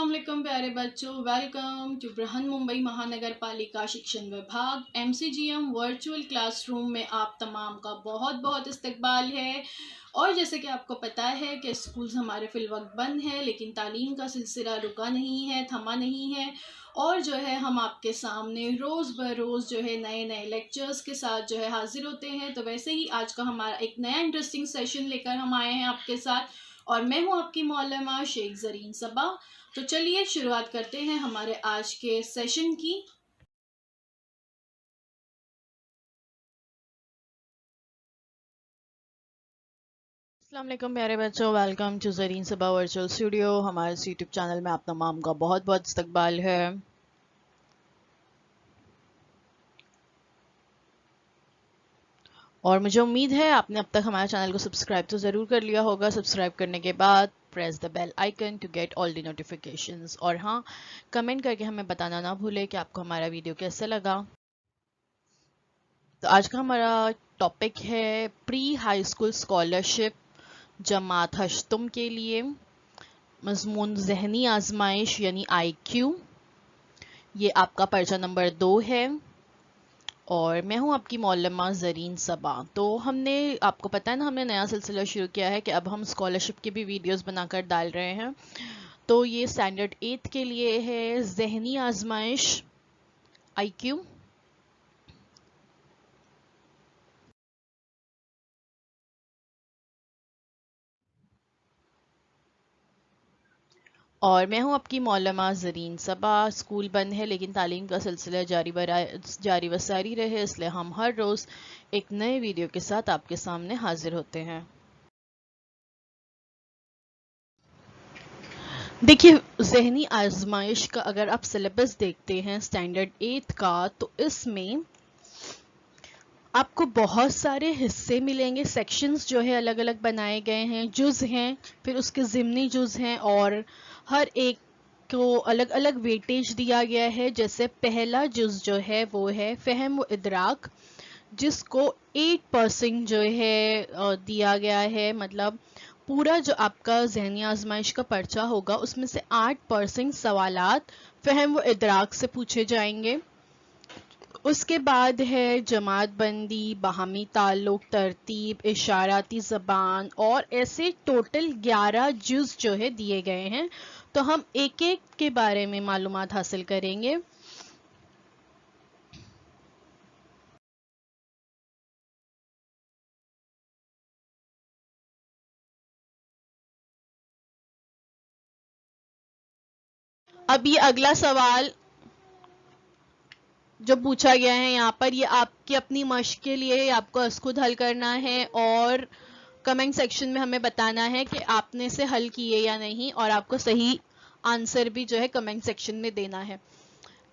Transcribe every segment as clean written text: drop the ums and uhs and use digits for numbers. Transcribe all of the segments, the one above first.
अस्सलाम वालेकुम प्यारे बच्चों, वेलकम टू बृहन मुंबई महानगर पालिका शिक्षण विभाग MCGM वर्चुअल क्लासरूम में आप तमाम का बहुत बहुत इस्तकबाल है। और जैसे कि आपको पता है कि स्कूल्स हमारे फिलवक्त बंद है, लेकिन तालीम का सिलसिला रुका नहीं है, थमा नहीं है। और जो है हम आपके सामने रोज़ बरोज़ जो है नए नए लेक्चर्स के साथ जो है हाजिर होते हैं। तो वैसे ही आज का हमारा एक नया इंटरेस्टिंग सेशन लेकर हम आए हैं आपके साथ, और मैं हूं आपकी मौलमा शेख ज़रीन सबा। तो चलिए शुरुआत करते हैं हमारे आज के सेशन की। अस्सलाम वालेकुम प्यारे बच्चों, welcome to Zareen Saba virtual studio. हमारे यूट्यूब चैनल में आप तमाम का बहुत बहुत इस्तकबाल है। और मुझे उम्मीद है आपने अब तक हमारे चैनल को सब्सक्राइब तो ज़रूर कर लिया होगा। सब्सक्राइब करने के बाद press the bell icon to get all the notifications. और हाँ, कमेंट करके हमें बताना ना भूले कि आपको हमारा वीडियो कैसा लगा। तो आज का हमारा टॉपिक है प्री हाई स्कूल स्कॉलरशिप जमात हश्तुम के लिए मज़मून ज़हनी आजमाइश यानी IQ। ये आपका पर्चा नंबर 2 है और मैं हूं आपकी मौलमा ज़रीन सबा। तो हमने, आपको पता है ना, हमने नया सिलसिला शुरू किया है कि अब हम स्कॉलरशिप की भी वीडियोस बनाकर डाल रहे हैं। तो ये स्टैंडर्ड 8 के लिए है ज़हनी आजमाइश IQ। और मैं हूं आपकी मौलमा ज़रीन सबा। स्कूल बंद है लेकिन तालीम का सिलसिला जारी व सारी रहे, इसलिए हम हर रोज़ एक नए वीडियो के साथ आपके सामने हाजिर होते हैं। देखिए, ज़हनी आजमाइश का अगर आप सिलेबस देखते हैं स्टैंडर्ड 8 का, तो इसमें आपको बहुत सारे हिस्से मिलेंगे। सेक्शंस जो है अलग अलग बनाए गए हैं, जुज़ हैं, फिर उसके ज़िमनी जुज़ हैं, और हर एक को अलग अलग वेटेज दिया गया है। जैसे पहला जुज़ जो है वो है फ़हम व इदराक, जिसको 8% जो है दिया गया है। मतलब पूरा जो आपका ज़हनी आजमाइश का पर्चा होगा उसमें से 8% सवालात फ़हम व इदराक से पूछे जाएंगे। उसके बाद है जमात बंदी, बाहमी ताल्लुक, तरतीब, इशाराती ज़बान, और ऐसे टोटल 11 जुज़ जो है दिए गए हैं। तो हम एक एक के बारे में मालूमात हासिल करेंगे। अब ये अगला सवाल जो पूछा गया है यहाँ पर, ये आपकी अपनी मश्क के लिए आपको खुद हल करना है, और कमेंट सेक्शन में हमें बताना है कि आपने इसे हल किए या नहीं, और आपको सही आंसर भी जो है कमेंट सेक्शन में देना है।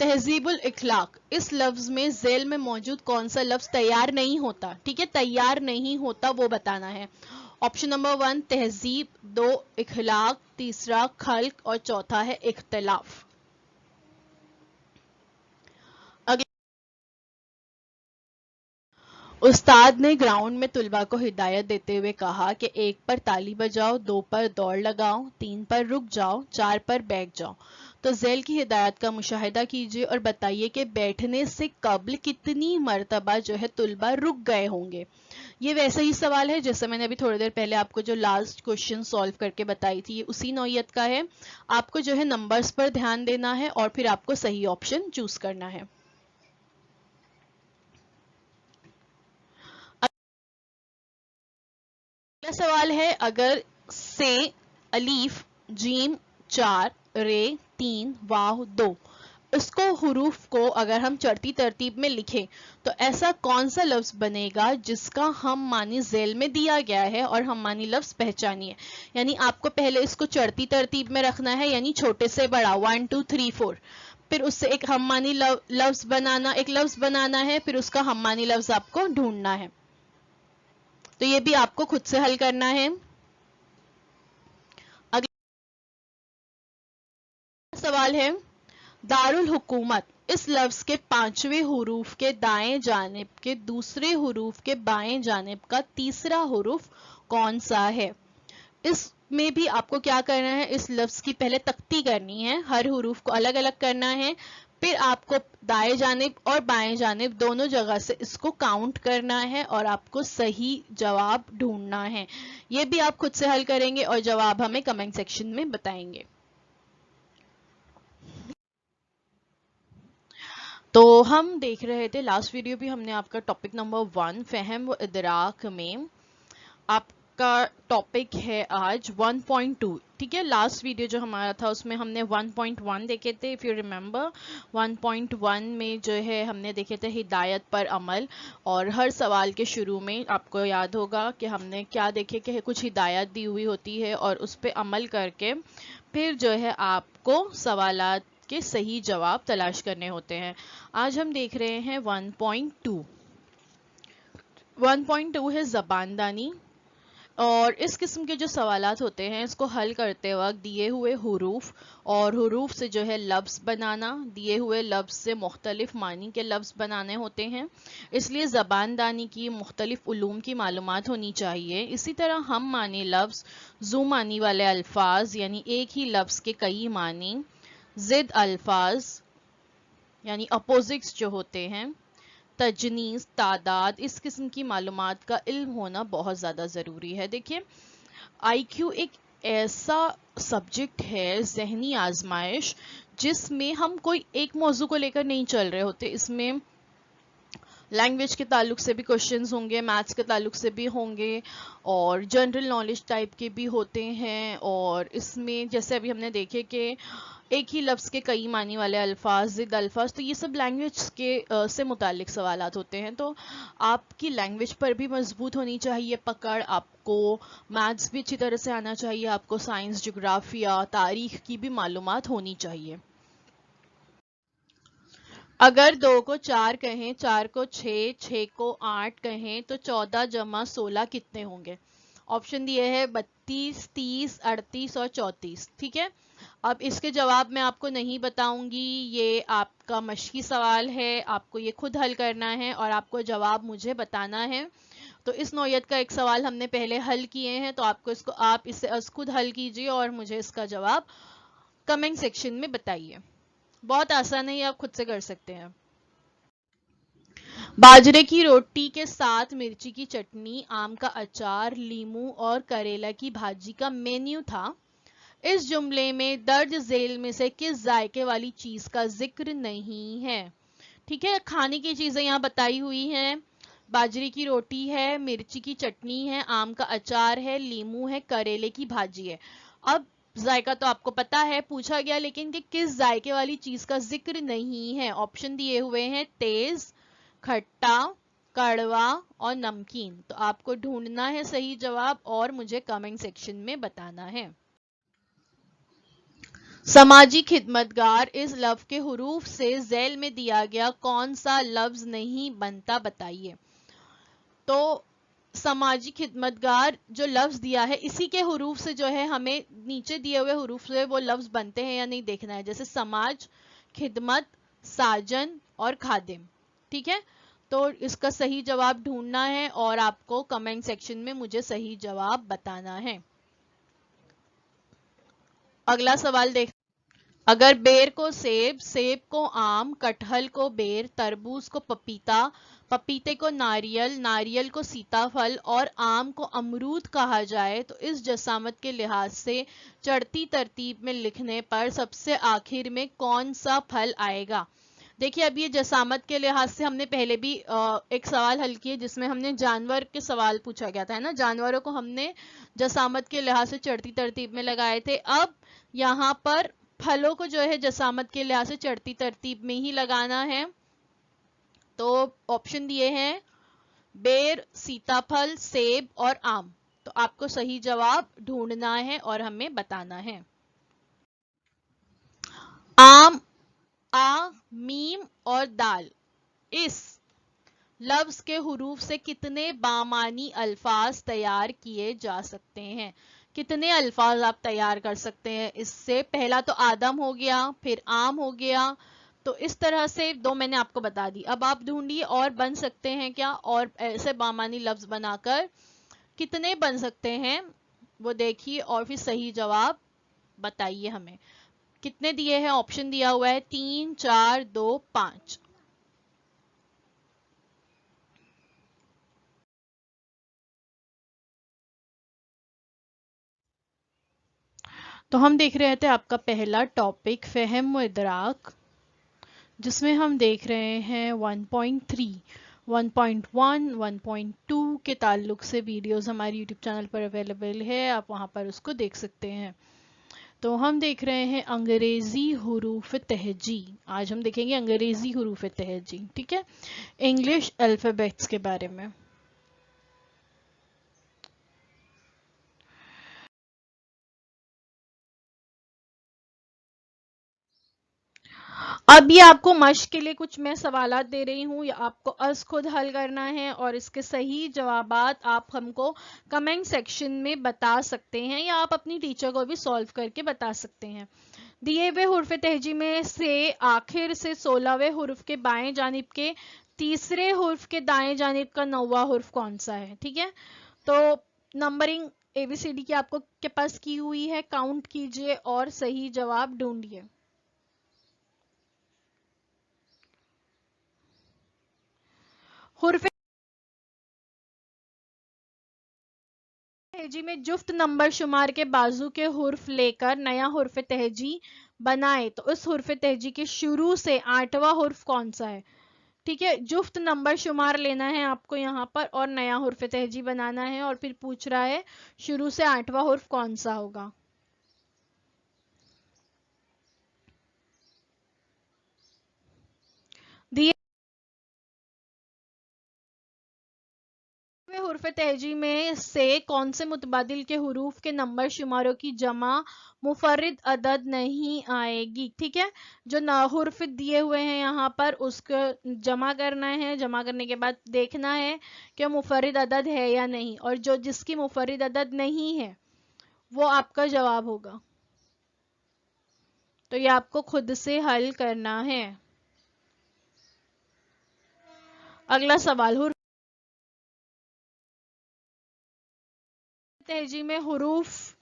तहजीबुल इखलाक, इस लफ्ज में ज़ेल में मौजूद कौन सा लफ्ज तैयार नहीं होता? ठीक है, तैयार नहीं होता वो बताना है। ऑप्शन नंबर 1 तहजीब, 2 इखलाक, तीसरा खल्क, और चौथा है इख्तलाफ। उस्ताद ने ग्राउंड में तुलबा को हिदायत देते हुए कहा कि 1 पर ताली बजाओ, 2 पर दौड़ लगाओ, 3 पर रुक जाओ, 4 पर बैठ जाओ। तो ज़ेल की हिदायत का मुशाहिदा कीजिए और बताइए कि बैठने से कबल कितनी मरतबा जो है तुलबा रुक गए होंगे। ये वैसे ही सवाल है जैसे मैंने अभी थोड़ी देर पहले आपको जो लास्ट क्वेश्चन सॉल्व करके बताई थी, ये उसी नौयत का है। आपको जो है नंबर्स पर ध्यान देना है और फिर आपको सही ऑप्शन चूज करना है। अगला सवाल है, अगर से, अलीफ, जीम 4, रे 3, वाव 2, इसको हुरूफ को अगर हम चढ़ती तरतीब में लिखें तो ऐसा कौन सा लफ्ज बनेगा जिसका हम मानी ज़ेल में दिया गया है और हम मानी लफ्ज पहचानिए। यानी आपको पहले इसको चढ़ती तरतीब में रखना है, यानी छोटे से बड़ा 1 2 3 4, फिर उससे एक हम मानी लफ्ज बनाना, एक लफ्ज बनाना है, फिर उसका हम मानी लफ्ज आपको ढूंढना है। तो ये भी आपको खुद से हल करना है। अगला सवाल है, दारुल हुकूमत, इस लफ्ज के 5वें हुरूफ के दाएं जानिब के दूसरे हुरूफ के बाएं जानिब का तीसरा हुरूफ कौन सा है? اس میں بھی آپ کو کیا کرنا ہے, اس لفظ کی پہلے تختی کرنی ہے, ہر حروف کو الگ الگ کرنا ہے, پھر آپ کو دائیں جانب اور بائیں جانب دونوں جگہ سے اس کو کاؤنٹ کرنا ہے اور آپ کو صحیح جواب ڈھونڈنا ہے. یہ بھی آپ خود سے حل کریں گے اور جواب ہمیں کمنٹ سیکشن میں بتائیں گے. تو ہم دیکھ رہے تھے لاسٹ ویڈیو بھی ہم نے آپ کا ٹاپک نمبر 1 فہم و ادراک میں آپ کا ٹاپک ہے آج 1.2. ٹھیک ہے, لاسٹ ویڈیو جو ہمارا تھا اس میں ہم نے 1.1 دیکھے تھے. اف یو ریممبر 1.1 میں جو ہے ہم نے دیکھے تھے ہدایت پر عمل, اور ہر سوال کے شروع میں آپ کو یاد ہوگا کہ ہم نے کیا دیکھے کہ کچھ ہدایت دی ہوئی ہوتی ہے اور اس پہ عمل کر کے پھر جو ہے آپ کو سوالات کے صحیح جواب تلاش کرنے ہوتے ہیں. آج ہم دیکھ رہے ہیں 1.2. 1.2 ہے زبان دانی, اور اس قسم کے جو سوالات ہوتے ہیں اس کو حل کرتے وقت دیے ہوئے حروف اور حروف سے جو ہے لفظ بنانا, دیے ہوئے لفظ سے مختلف معنی کے لفظ بنانے ہوتے ہیں. اس لیے زبان دانی کی مختلف علوم کی معلومات ہونی چاہیے. اسی طرح ہم معنی لفظ, ذو معنی والے الفاظ یعنی ایک ہی لفظ کے کئی معنی, ضد الفاظ یعنی اپوزٹس جو ہوتے ہیں, تجنیس, تعداد, اس قسم کی معلومات کا علم ہونا بہت زیادہ ضروری ہے. دیکھیے آئی کیو ایک ایسا سبجیکٹ ہے, ذہنی آزمائش, جس میں ہم کوئی ایک موضوع کو لے کر نہیں چل رہے ہوتے. اس میں لینگویج کے تعلق سے بھی کوشچنز ہوں گے, میتھس کے تعلق سے بھی ہوں گے, اور جنرل نالج ٹائپ کے بھی ہوتے ہیں. اور اس میں جیسے ابھی ہم نے دیکھے کہ ایک ہی لفظ کے کئی معنی والے الفاظ, ضد الفاظ, تو یہ سب لینگویج کے سے متعلق سوالات ہوتے ہیں. تو آپ کی لینگویج پر بھی مضبوط ہونی چاہیے پکڑ, آپ کو میتھس بھی اچھی طرح سے آنا چاہیے, آپ کو سائنس, جغرافیہ, تاریخ کی بھی معلومات ہونی چاہیے. اگر 2 کو 4 کہیں, 4 کو 6, 6 کو 8 کہیں تو 14 جمع 16 کتنے ہوں گے؟ آپشن دیے ہے 32, 30, 38 اور 34. ٹھیک ہے, اب اس کے جواب میں آپ کو نہیں بتاؤں گی, یہ آپ کا مشقی سوال ہے, آپ کو یہ خود حل کرنا ہے اور آپ کو جواب مجھے بتانا ہے. تو اس نوعیت کا ایک سوال ہم نے پہلے حل کیے ہیں, تو آپ اسے خود حل کیجئے اور مجھے اس کا جواب کمنٹ سیکشن میں بتائیے. بہت آسان ہے, یہ آپ خود سے کر سکتے ہیں. باجرے کی روٹی کے ساتھ مرچی کی چٹنی, آم کا اچار, لیموں اور کریلا کی بھاجی کا مینیو تھا. اس جملے میں درج ذیل میں سے کس ذائقے والی چیز کا ذکر نہیں ہے؟ ٹھیک ہے, کھانے کی چیزیں یہاں بتائی ہوئی ہیں. باجرے کی روٹی ہے, مرچی کی چٹنی ہے, آم کا اچار ہے, لیموں ہے, کریلے کی بھاجی ہے. اب ذائقہ تو آپ کو پتا ہے, پوچھا گیا لیکن کہ کس ذائقے والی چیز کا ذکر نہیں ہے. آپشن دیے ہوئے ہیں تیز, کھٹا, کڑوا اور نمکین. تو آپ کو ڈھونڈنا ہے صحیح جواب اور مجھے کمنٹ سیکشن میں بتانا ہے. سماجی خدمتگار اس لفظ کے حروف سے ذیل میں دیا گیا کون سا لفظ نہیں بنتا, بتائیے. تو سماجی خدمتگار جو لفظ دیا ہے اسی کے حروف سے جو ہے ہمیں نیچے دیے ہوئے حروف سے وہ لفظ بنتے ہیں یا نہیں دیکھنا ہے, جیسے سماج, خدمت, ساجن اور خادم. ٹھیک ہے, تو اس کا صحیح جواب ڈھونڈنا ہے اور آپ کو کمنٹ سیکشن میں مجھے صحیح جواب بتانا ہے. اگلا سوال دیکھ, اگر بیر کو سیب, سیب کو آم, کٹہل کو بیر, تربوز کو پپیتا, پپیتے کو ناریل, ناریل کو سیتا پھل اور آم کو امرود کہا جائے تو اس جسامت کے لحاظ سے چڑھتی ترتیب میں لکھنے پر سب سے آخر میں کون سا پھل آئے گا؟ دیکھیے اب یہ جسامت کے لحاظ سے ہم نے پہلے بھی ایک سوال حل کیے جس میں ہم نے جانور کے سوال پوچھا گیا تھا, ہے نا, جانوروں کو ہم نے جسامت کے لحاظ سے چڑھتی ترتیب میں لگائے تھے. اب یہاں پر پھلوں کو جو ہے جسامت کے لحاظ سے چڑھتی ترتیب میں ہی لگانا ہے. تو آپشن دیے ہیں بیر, سیتا پھل, سیب اور آم. تو آپ کو صحیح جواب ڈھونڈنا ہے اور ہمیں بتانا ہے. آم, آ, میم اور دال اس لفظ کے حروف سے کتنے بامانی الفاظ تیار کیے جا سکتے ہیں؟ کتنے الفاظ آپ تیار کر سکتے ہیں اس سے؟ پہلا تو آدم ہو گیا, پھر آم ہو گیا, تو اس طرح سے 2 میں نے آپ کو بتا دی. اب آپ ڈھونڈیے اور بن سکتے ہیں کیا, اور ایسے بامانی لفظ بنا کر کتنے بن سکتے ہیں. वो देखिए और फिर सही जवाब बताइए हमें। कितने दिए हैं? ऑप्शन दिया हुआ है 3, 4, 2, 5। तो हम देख रहे थे आपका पहला टॉपिक फ़हम व इदराक, जिसमें हम देख रहे हैं 1.3, 1.1, 1.2 के ताल्लुक से वीडियोस हमारे यूट्यूब चैनल पर अवेलेबल है, आप वहां पर उसको देख सकते हैं। तो हम देख रहे हैं अंग्रेजी हुरूफ तहजी। आज हम देखेंगे अंग्रेजी हुरूफ तहजी, ठीक है, इंग्लिश अल्फ़ाबेट्स के बारे में। अब ये आपको मश्क के लिए कुछ मैं सवालात दे रही हूँ, या आपको अस खुद हल करना है और इसके सही जवाबात आप हमको कमेंट सेक्शन में बता सकते हैं, या आप अपनी टीचर को भी सॉल्व करके बता सकते हैं। दिए हुए हुर्फ तहजी में से आखिर से 16वें हुर्फ के बाएं जानिब के तीसरे हुर्फ के दाएं जानिब का 9वां हुर्फ कौन सा है? ठीक है, तो नंबरिंग ABCD की आपको के पास की हुई है, काउंट कीजिए और सही जवाब ढूंढिए। हुर्फ तहजी में जुफ्त नंबर शुमार के बाजू के हुर्फ लेकर नया हुर्फ तहजी बनाए तो उस हुर्फ तहजी के शुरू से 8वां हुर्फ कौन सा है? ठीक है, जुफ्त नंबर शुमार लेना है आपको यहाँ पर और नया हुर्फ तहजी बनाना है, और फिर पूछ रहा है शुरू से 8वां हुर्फ कौन सा होगा। दिए हुर्फ तहजी में से कौन से मुतबादिल के हुरूफ के नंबर शुमारों की जमा मुफर्रिद अदद नहीं आएगी? ठीक है, जो हुर्फ दिए हुए हैं यहाँ पर उसको जमा करना है, जमा करने के बाद देखना है कि मुफर्रिद अदद है या नहीं, और जो जिसकी मुफर्रिद अदद नहीं है वो आपका जवाब होगा। तो ये आपको खुद से हल करना है। अगला सवाल, हुर्फ तहजी में हुरूफ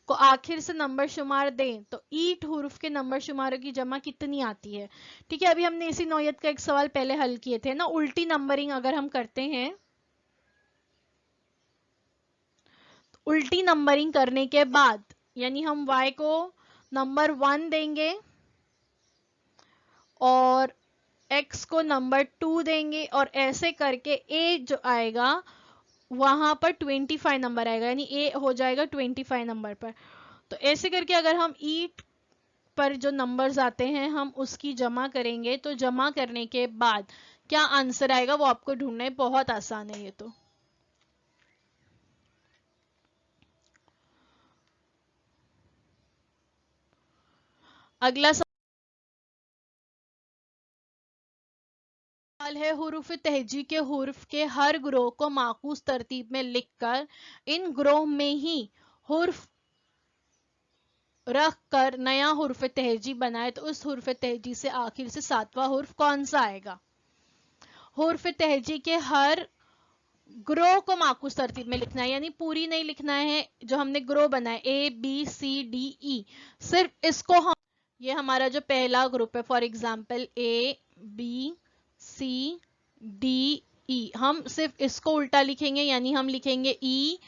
को आखिर से नंबर शुमार दें तो ईट हुरूफ के नंबर शुमारों की जमा कितनी आती है? ठीक है, अभी हमने इसी नौयत का एक सवाल पहले हल किए थे ना, उल्टी नंबरिंग अगर हम करते हैं, तो उल्टी नंबरिंग करने के बाद यानी हम y को नंबर 1 देंगे और x को नंबर 2 देंगे, और ऐसे करके a जो आएगा वहां पर 25 नंबर आएगा, यानी a हो जाएगा 25 नंबर पर। तो ऐसे करके अगर हम ईट पर जो नंबर्स आते हैं हम उसकी जमा करेंगे, तो जमा करने के बाद क्या आंसर आएगा वो आपको ढूंढना है, बहुत आसान है ये तो। अगला सवाल है, हुरूफ तहजी के हुर्फ के हर ग्रोह को माकूस तरतीब में लिखकर इन ग्रोह में ही हुर्फ रख कर नया हुर्फ तहजी बनाए तो उस हुर्फ तहजी से आखिर से 7वां हुर्फ कौन सा आएगा? हुर्फ तहजी के हर ग्रोह को माकूस तरतीब में लिखना है, यानी पूरी नहीं लिखना है, जो हमने ग्रोह बनाए ABCDE, सिर्फ इसको हम, ये हमारा जो पहला ग्रुप है, फॉर एग्जाम्पल ABCDE, हम सिर्फ इसको उल्टा लिखेंगे, यानी हम लिखेंगे EDCBA,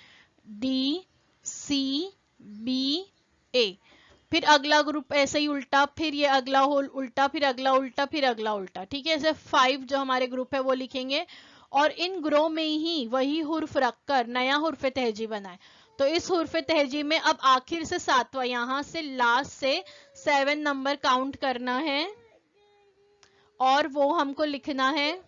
फिर अगला ग्रुप ऐसे ही उल्टा, फिर ये अगला होल उल्टा, फिर अगला उल्टा, फिर अगला उल्टा। ठीक है, ऐसे 5 जो हमारे ग्रुप है वो लिखेंगे, और इन ग्रोह में ही वही हुर्फ रखकर नया हुर्फ तहजी बनाए। तो इस हुर्फ तहजी में अब आखिर से 7वां, यहां से लास्ट से 7 नंबर काउंट करना है और वो हमको लिखना है।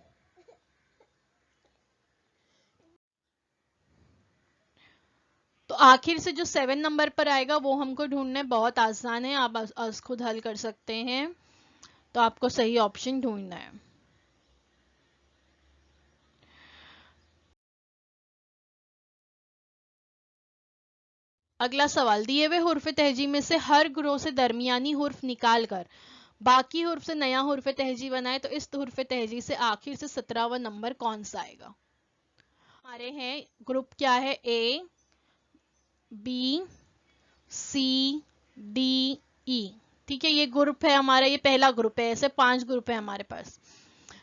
तो आखिर से जो 7 नंबर पर आएगा वो हमको ढूंढना है, बहुत आसान है, आप खुद हल कर सकते हैं। तो आपको सही ऑप्शन ढूंढना है। अगला सवाल, दिए हुए हुर्फ तहजी में से हर ग्रोह से दरमियानी हुर्फ निकाल कर बाकी हुर्फ से नया हुर्फ तहजी बनाए तो इस हुर्फ तहजी से आखिर से 17वां नंबर कौन सा आएगा? हमारे हैं ग्रुप क्या है, A, B C D E. ठीक है, ये ग्रुप है हमारा, ये पहला ग्रुप है, ऐसे 5 ग्रुप है हमारे पास।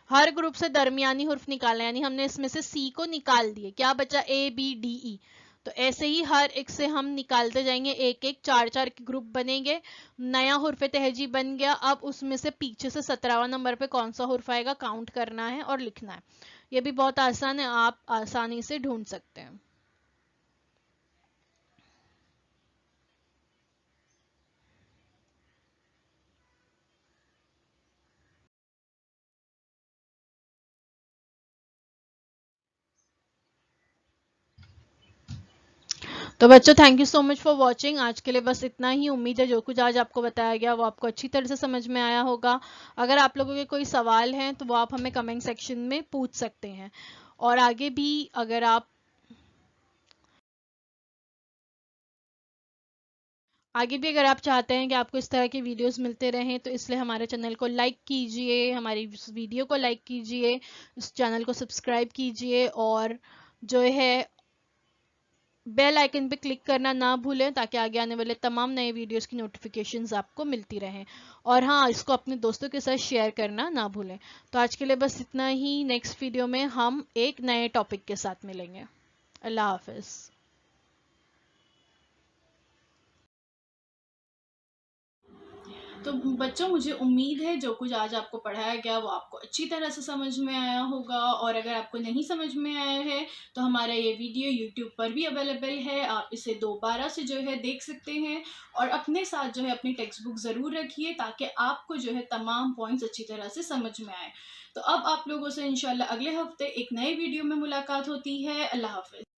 हर ग्रुप से दरमियानी हुर्फ निकालना, यानी हमने इसमें से सी को निकाल दिए, क्या बचा ए बी डी ई। तो ऐसे ही हर एक से हम निकालते जाएंगे, एक एक 4-4 के ग्रुप बनेंगे, नया हुर्फ तहजी बन गया। अब उसमें से पीछे से 17वां नंबर पे कौन सा हुर्फ आएगा काउंट करना है और लिखना है। ये भी बहुत आसान है, आप आसानी से ढूंढ सकते हैं। तो बच्चों, thank you so much for watching. आज के लिए बस इतना ही। उम्मीद है जो कुछ आज आपको बताया गया वो आपको अच्छी तरह से समझ में आया होगा। अगर आप लोगों के कोई सवाल हैं तो वो आप हमें कमेंट सेक्शन में पूछ सकते हैं। और आगे भी अगर आप चाहते हैं कि आपको इस तरह की वीडियोस मिलते रहें, तो इसलिए हमारे चैनल को लाइक कीजिए, हमारी इस वीडियो को लाइक कीजिए, इस चैनल को सब्सक्राइब कीजिए, और जो है बेल आइकन पे क्लिक करना ना भूलें, ताकि आगे आने वाले तमाम नए वीडियोस की नोटिफिकेशंस आपको मिलती रहें। और हाँ, इसको अपने दोस्तों के साथ शेयर करना ना भूलें। तो आज के लिए बस इतना ही। नेक्स्ट वीडियो में हम एक नए टॉपिक के साथ मिलेंगे। अल्लाह हाफिज़। तो बच्चों, मुझे उम्मीद है जो कुछ आज आपको पढ़ाया गया वो आपको अच्छी तरह से समझ में आया होगा। और अगर आपको नहीं समझ में आया है तो हमारा ये वीडियो यूट्यूब पर भी अवेलेबल है, आप इसे दोबारा से जो है देख सकते हैं। और अपने साथ जो है अपनी टेक्स्ट बुक ज़रूर रखिए, ताकि आपको जो है तमाम पॉइंट्स अच्छी तरह से समझ में आए। तो अब आप लोगों से इंशाल्लाह अगले हफ्ते एक नए वीडियो में मुलाकात होती है। अल्लाह हाफिज़।